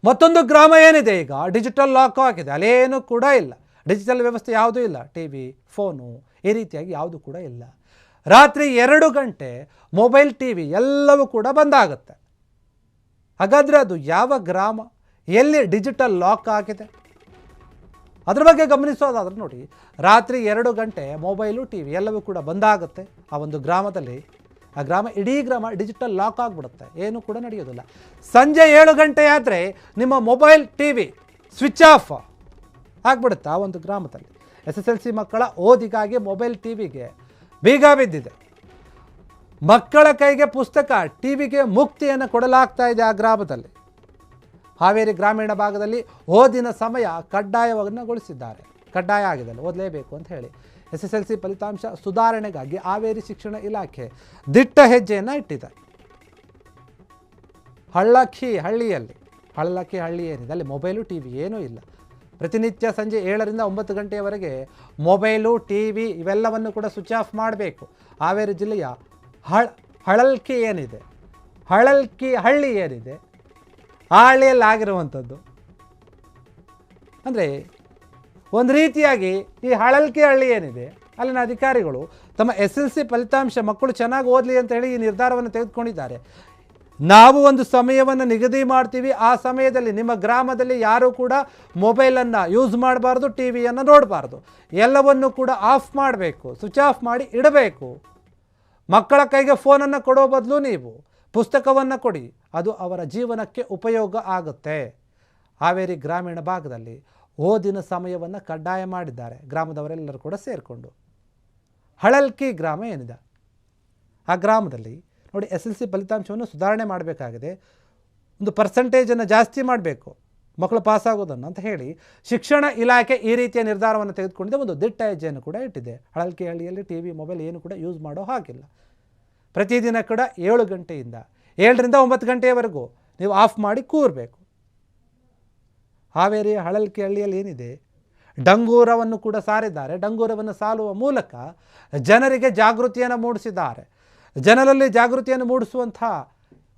ಮತ್ತೊಂದು ಗ್ರಾಮ ಏನಿದೆ, ಈಗ ಡಿಜಿಟಲ್ ಲಾಕ್ ಆಗಿದೆ, ಅಲ್ಲೇನೂ ಕೂಡ ಇಲ್ಲ, ಡಿಜಿಟಲ್ ವ್ಯವಸ್ಥೆ ಯಾವುದೂ ಇಲ್ಲ, ಟಿ ವಿ, ಫೋನು ಈ ರೀತಿಯಾಗಿ ಯಾವುದೂ ಕೂಡ ಇಲ್ಲ. ರಾತ್ರಿ 2 ಗಂಟೆ ಮೊಬೈಲ್, ಟಿ ವಿ ಎಲ್ಲವೂ ಕೂಡ ಬಂದಾಗುತ್ತೆ. ಹಾಗಾದರೆ ಅದು ಯಾವ ಗ್ರಾಮ, ಎಲ್ಲಿ ಡಿಜಿಟಲ್ ಲಾಕ್ ಆಗಿದೆ? ಅದ್ರ ಬಗ್ಗೆ ಗಮನಿಸೋದಾದ್ರೆ ನೋಡಿ, ರಾತ್ರಿ 2 ಗಂಟೆ ಮೊಬೈಲು, ಟಿ ವಿ ಎಲ್ಲವೂ ಕೂಡ ಬಂದಾಗುತ್ತೆ ಆ ಒಂದು ಗ್ರಾಮದಲ್ಲಿ. ಆ ಗ್ರಾಮ, ಇಡೀ ಗ್ರಾಮ ಡಿಜಿಟಲ್ ಲಾಕ್ ಆಗಿಬಿಡುತ್ತೆ, ಏನೂ ಕೂಡ ನಡೆಯೋದಿಲ್ಲ. ಸಂಜೆ 7 ಗಂಟೆ ಆದರೆ ನಿಮ್ಮ mobile, T V switch off ಆಗಿಬಿಡುತ್ತೆ ಆ ಒಂದು ಗ್ರಾಮದಲ್ಲಿ. SSLC ಮಕ್ಕಳ ಓದಿಗಾಗಿ ಮೊಬೈಲ್, ಟಿ ವಿಗೆ ಬೀಗ ಬಿದ್ದಿದೆ. ಮಕ್ಕಳ ಕೈಗೆ ಪುಸ್ತಕ, ಟಿ ವಿಗೆ ಮುಕ್ತಿಯನ್ನು ಕೊಡಲಾಗ್ತಾ ಇದೆ ಆ ಗ್ರಾಮದಲ್ಲಿ. ಹಾವೇರಿ ಗ್ರಾಮೀಣ ಭಾಗದಲ್ಲಿ ಓದಿನ ಸಮಯ ಕಡ್ಡಾಯಗೊಳಿಸಿದ್ದಾರೆ. ಕಡ್ಡಾಯ ಆಗಿದೆ, ಓದಲೇಬೇಕು ಅಂತ ಹೇಳಿ. SSLC ಫಲಿತಾಂಶ ಸುಧಾರಣೆಗಾಗಿ ಹಾವೇರಿ ಶಿಕ್ಷಣ ಇಲಾಖೆ ದಿಟ್ಟ ಹೆಜ್ಜೆಯನ್ನು ಇಟ್ಟಿದೆ. ಹಳ್ಳಕ್ಕಿ ಹಳ್ಳಿ ಏನಿದೆ ಅಲ್ಲಿ ಮೊಬೈಲು, ಟಿ ವಿ ಏನೂ ಇಲ್ಲ. ಪ್ರತಿನಿತ್ಯ ಸಂಜೆ 7ರಿಂದ 9 ಗಂಟೆಯವರೆಗೆ ಮೊಬೈಲು, ಟಿ ವಿ ಇವೆಲ್ಲವನ್ನು ಕೂಡ ಸ್ವಿಚ್ ಆಫ್ ಮಾಡಬೇಕು. ಹಾವೇರಿ ಜಿಲ್ಲೆಯ ಹಳಲ್ಕಿ ಹಳ್ಳಿ ಏನಿದೆ ಆ ಹಳ್ಳಿಯಲ್ಲಿ ಆಗಿರುವಂಥದ್ದು. ಅಂದರೆ ಒಂದು ರೀತಿಯಾಗಿ ಈ ಹಳಲ್ಕಿ ಹಳ್ಳಿ ಏನಿದೆ ಅಲ್ಲಿನ ಅಧಿಕಾರಿಗಳು ತಮ್ಮ SSLC ಫಲಿತಾಂಶ ಮಕ್ಕಳು ಚೆನ್ನಾಗಿ ಓದಲಿ ಅಂತ ಹೇಳಿ ಈ ನಿರ್ಧಾರವನ್ನು ತೆಗೆದುಕೊಂಡಿದ್ದಾರೆ. ನಾವು ಒಂದು ಸಮಯವನ್ನು ನಿಗದಿ ಮಾಡ್ತೀವಿ, ಆ ಸಮಯದಲ್ಲಿ ನಿಮ್ಮ ಗ್ರಾಮದಲ್ಲಿ ಯಾರೂ ಕೂಡ ಮೊಬೈಲನ್ನು ಯೂಸ್ ಮಾಡಬಾರ್ದು, ಟಿ ವಿಯನ್ನು ನೋಡಬಾರ್ದು, ಎಲ್ಲವನ್ನು ಕೂಡ ಆಫ್ ಮಾಡಬೇಕು, ಸ್ವಿಚ್ ಆಫ್ ಮಾಡಿ ಇಡಬೇಕು. ಮಕ್ಕಳ ಕೈಗೆ ಫೋನನ್ನು ಕೊಡೋ ಬದಲು ನೀವು ಪುಸ್ತಕವನ್ನು ಕೊಡಿ, ಅದು ಅವರ ಜೀವನಕ್ಕೆ ಉಪಯೋಗ ಆಗುತ್ತೆ. ಹಾವೇರಿ ಗ್ರಾಮೀಣ ಭಾಗದಲ್ಲಿ ಓದಿನ ಸಮಯವನ್ನು ಕಡ್ಡಾಯ ಮಾಡಿದ್ದಾರೆ ಗ್ರಾಮದವರೆಲ್ಲರೂ ಕೂಡ ಸೇರಿಕೊಂಡು. ಹಳಲ್ಕಿ ಗ್ರಾಮ ಏನಿದೆ ಆ ಗ್ರಾಮದಲ್ಲಿ ನೋಡಿ, SSLC ಫಲಿತಾಂಶವನ್ನು ಸುಧಾರಣೆ ಮಾಡಬೇಕಾಗಿದೆ, ಒಂದು ಪರ್ಸೆಂಟೇಜನ್ನು ಜಾಸ್ತಿ ಮಾಡಬೇಕು ಮಕ್ಕಳು ಪಾಸಾಗೋದನ್ನು ಅಂತ ಹೇಳಿ ಶಿಕ್ಷಣ ಇಲಾಖೆ ಈ ರೀತಿಯ ನಿರ್ಧಾರವನ್ನು ತೆಗೆದುಕೊಂಡಿದೆ. ಒಂದು ದಿಟ್ಟ ಹೆಜ್ಜೆಯನ್ನು ಕೂಡ ಇಟ್ಟಿದೆ. ಹಳಲ್ಕಿ ಹಳ್ಳಿಯಲ್ಲಿ ಟಿ ವಿ, ಮೊಬೈಲ್ ಏನು ಕೂಡ ಯೂಸ್ ಮಾಡೋ ಹಾಗಿಲ್ಲ. ಪ್ರತಿದಿನ ಕೂಡ 7ರಿಂದ 9 ಗಂಟೆಯವರೆಗೂ ನೀವು ಆಫ್ ಮಾಡಿ ಕೂರಬೇಕು. ಹಾವೇರಿ ಹಳಲ್ಕಿ ಹಳ್ಳಿಯಲ್ಲಿ ಏನಿದೆ, ಡಂಗೂರವನ್ನು ಕೂಡ ಸಾರಿದ್ದಾರೆ. ಡಂಗೂರವನ್ನು ಸಾರುವ ಮೂಲಕ ಜನರಿಗೆ ಜಾಗೃತಿಯನ್ನು ಮೂಡಿಸಿದ್ದಾರೆ. ಜನರಲ್ಲಿ ಜಾಗೃತಿಯನ್ನು ಮೂಡಿಸುವಂಥ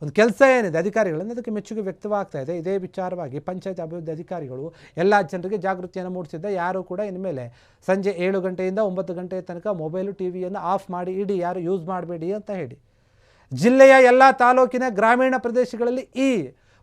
ಒಂದು ಕೆಲಸ ಏನಿದೆ ಅಧಿಕಾರಿಗಳಿಂದ, ಅದಕ್ಕೆ ಮೆಚ್ಚುಗೆ ವ್ಯಕ್ತವಾಗ್ತಾ ಇದೆ. ಇದೇ ವಿಚಾರವಾಗಿ ಪಂಚಾಯತ್ ಅಭಿವೃದ್ಧಿ ಅಧಿಕಾರಿಗಳು ಎಲ್ಲ ಜನರಿಗೆ ಜಾಗೃತಿಯನ್ನು ಮೂಡಿಸಿದ್ದೆ. ಯಾರೂ ಕೂಡ ಇನ್ಮೇಲೆ ಸಂಜೆ 7 ಗಂಟೆಯಿಂದ 9 ಗಂಟೆಯ ತನಕ ಮೊಬೈಲು, ಟಿ ವಿಯನ್ನು ಆಫ್ ಮಾಡಿ ಇಡಿ, ಯಾರು ಯೂಸ್ ಮಾಡಬೇಡಿ ಅಂತ ಹೇಳಿ ಜಿಲ್ಲೆಯ ಎಲ್ಲ ತಾಲೂಕಿನ ಗ್ರಾಮೀಣ ಪ್ರದೇಶಗಳಲ್ಲಿ ಈ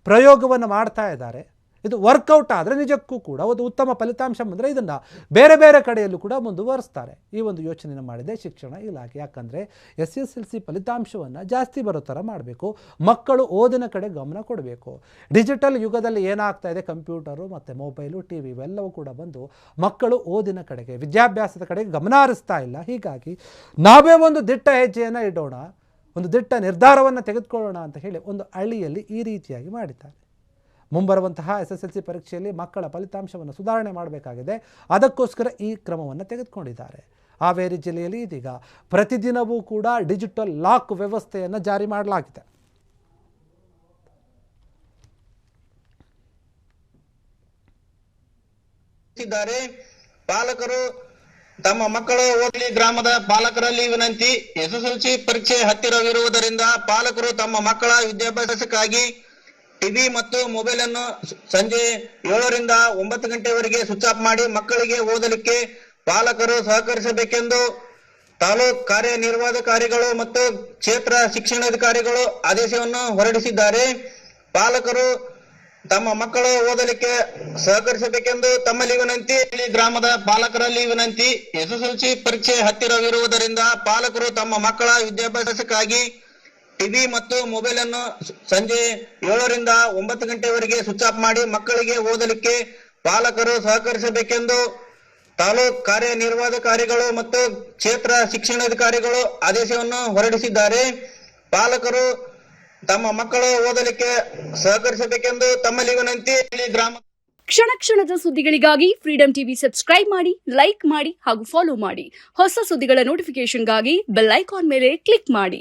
ಪ್ರಯೋಗವನ್ನು ಮಾಡ್ತಾ ಇದ್ದಾರೆ. ಇದು ವರ್ಕೌಟ್ ಆದರೆ ನಿಜಕ್ಕೂ ಕೂಡ ಒಂದು ಉತ್ತಮ ಫಲಿತಾಂಶ ಬಂದರೆ ಇದನ್ನು ಬೇರೆ ಬೇರೆ ಕಡೆಯಲ್ಲೂ ಕೂಡ ಮುಂದುವರಿಸ್ತಾರೆ. ಈ ಒಂದು ಯೋಚನೆಯನ್ನು ಮಾಡಿದೆ ಶಿಕ್ಷಣ ಇಲಾಖೆ. ಯಾಕಂದರೆ SSLC ಫಲಿತಾಂಶವನ್ನು ಜಾಸ್ತಿ ಬರೋ ಥರ ಮಾಡಬೇಕು, ಮಕ್ಕಳು ಓದಿನ ಕಡೆ ಗಮನ ಕೊಡಬೇಕು. ಡಿಜಿಟಲ್ ಯುಗದಲ್ಲಿ ಏನಾಗ್ತಾ ಇದೆ, ಕಂಪ್ಯೂಟರು ಮತ್ತು ಮೊಬೈಲು, ಟಿ ವಿ ಇವೆಲ್ಲವೂ ಕೂಡ ಬಂದು ಮಕ್ಕಳು ಓದಿನ ಕಡೆಗೆ, ವಿದ್ಯಾಭ್ಯಾಸದ ಕಡೆಗೆ ಗಮನ ಹರಿಸ್ತಾ ಇಲ್ಲ. ಹೀಗಾಗಿ ನಾವೇ ಒಂದು ದಿಟ್ಟ ಹೆಜ್ಜೆಯನ್ನು ಇಡೋಣ, ಒಂದು ದಿಟ್ಟ ನಿರ್ಧಾರವನ್ನು ತೆಗೆದುಕೊಳ್ಳೋಣ ಅಂತ ಹೇಳಿ ಒಂದು ಹಳ್ಳಿಯಲ್ಲಿ ಈ ರೀತಿಯಾಗಿ ಮಾಡಿದ್ದಾರೆ. ಮುಂಬರುವಂತಹ SSLC ಪರೀಕ್ಷೆಯಲ್ಲಿ ಮಕ್ಕಳ ಫಲಿತಾಂಶವನ್ನು ಸುಧಾರಣೆ ಮಾಡಬೇಕಾಗಿದೆ, ಅದಕ್ಕೋಸ್ಕರ ಈ ಕ್ರಮವನ್ನು ತೆಗೆದುಕೊಂಡಿದ್ದಾರೆ. ಹಾವೇರಿ ಜಿಲ್ಲೆಯಲ್ಲಿ ಇದೀಗ ಪ್ರತಿದಿನವೂ ಕೂಡ ಡಿಜಿಟಲ್ ಲಾಕ್ ವ್ಯವಸ್ಥೆಯನ್ನು ಜಾರಿ ಮಾಡಲಾಗಿದೆ. ಪಾಲಕರು ತಮ್ಮ ಮಕ್ಕಳು ಓದಲಿ, ಗ್ರಾಮದ ಪಾಲಕರಲ್ಲಿ ವಿನಂತಿ. SSLC ಪರೀಕ್ಷೆ ಹತ್ತಿರವಿರುವುದರಿಂದ ಪಾಲಕರು ತಮ್ಮ ಮಕ್ಕಳ ವಿದ್ಯಾಭ್ಯಾಸಕ್ಕಾಗಿ ಟಿವಿ ಮತ್ತು ಮೊಬೈಲ್ ಅನ್ನು ಸಂಜೆ 7ರಿಂದ 9 ಗಂಟೆವರೆಗೆ ಸ್ವಿಚ್ ಆಫ್ ಮಾಡಿ ಮಕ್ಕಳಿಗೆ ಓದಲಿಕ್ಕೆ ಪಾಲಕರು ಸಹಕರಿಸಬೇಕೆಂದು ತಾಲೂಕು ಕಾರ್ಯನಿರ್ವಾಹಕಾರಿಗಳು ಮತ್ತು ಕ್ಷೇತ್ರ ಶಿಕ್ಷಣಾಧಿಕಾರಿಗಳು ಆದೇಶವನ್ನು ಹೊರಡಿಸಿದ್ದಾರೆ. ಪಾಲಕರು ತಮ್ಮ ಮಕ್ಕಳು ಓದಲಿಕ್ಕೆ ಸಹಕರಿಸಬೇಕೆಂದು ತಮ್ಮಲ್ಲಿ ವಿನಂತಿ. ಗ್ರಾಮದ ಪಾಲಕರಲ್ಲಿ ವಿನಂತಿ. SSLC ಪರೀಕ್ಷೆ ಹತ್ತಿರವಿರುವುದರಿಂದ ಪಾಲಕರು ತಮ್ಮ ಮಕ್ಕಳ ವಿದ್ಯಾಭ್ಯಾಸಕ್ಕಾಗಿ ಟಿವಿ ಮತ್ತು ಮೊಬೈಲ್ ಅನ್ನು ಸಂಜೆ 7ರಿಂದ 9 ಗಂಟೆವರೆಗೆ ಸ್ವಿಚ್ ಆಫ್ ಮಾಡಿ ಮಕ್ಕಳಿಗೆ ಓದಲಿಕ್ಕೆ ಪಾಲಕರು ಸಹಕರಿಸಬೇಕೆಂದು ತಾಲೂಕು ಕಾರ್ಯನಿರ್ವಾಹಕಾರಿಗಳು ಮತ್ತು ಕ್ಷೇತ್ರ ಶಿಕ್ಷಣಾಧಿಕಾರಿಗಳು ಆದೇಶವನ್ನು ಹೊರಡಿಸಿದ್ದಾರೆ. ಪಾಲಕರು ತಮ್ಮ ಮಕ್ಕಳು ಓದಲಿಕ್ಕೆ ಸಹಕರಿಸಬೇಕೆಂದು ತಮ್ಮಲ್ಲಿ ವಿನಂತಿ. ಕ್ಷಣ ಕ್ಷಣದ ಸುದ್ದಿಗಳಿಗಾಗಿ ಫ್ರೀಡಂ ಟಿವಿ ಸಬ್ಸ್ಕ್ರೈಬ್ ಮಾಡಿ, ಲೈಕ್ ಮಾಡಿ ಹಾಗೂ ಫಾಲೋ ಮಾಡಿ. ಹೊಸ ಸುದ್ದಿಗಳ ನೋಟಿಫಿಕೇಶನ್ಗಾಗಿ ಬೆಲ್ ಐಕಾನ್ ಮೇಲೆ ಕ್ಲಿಕ್ ಮಾಡಿ.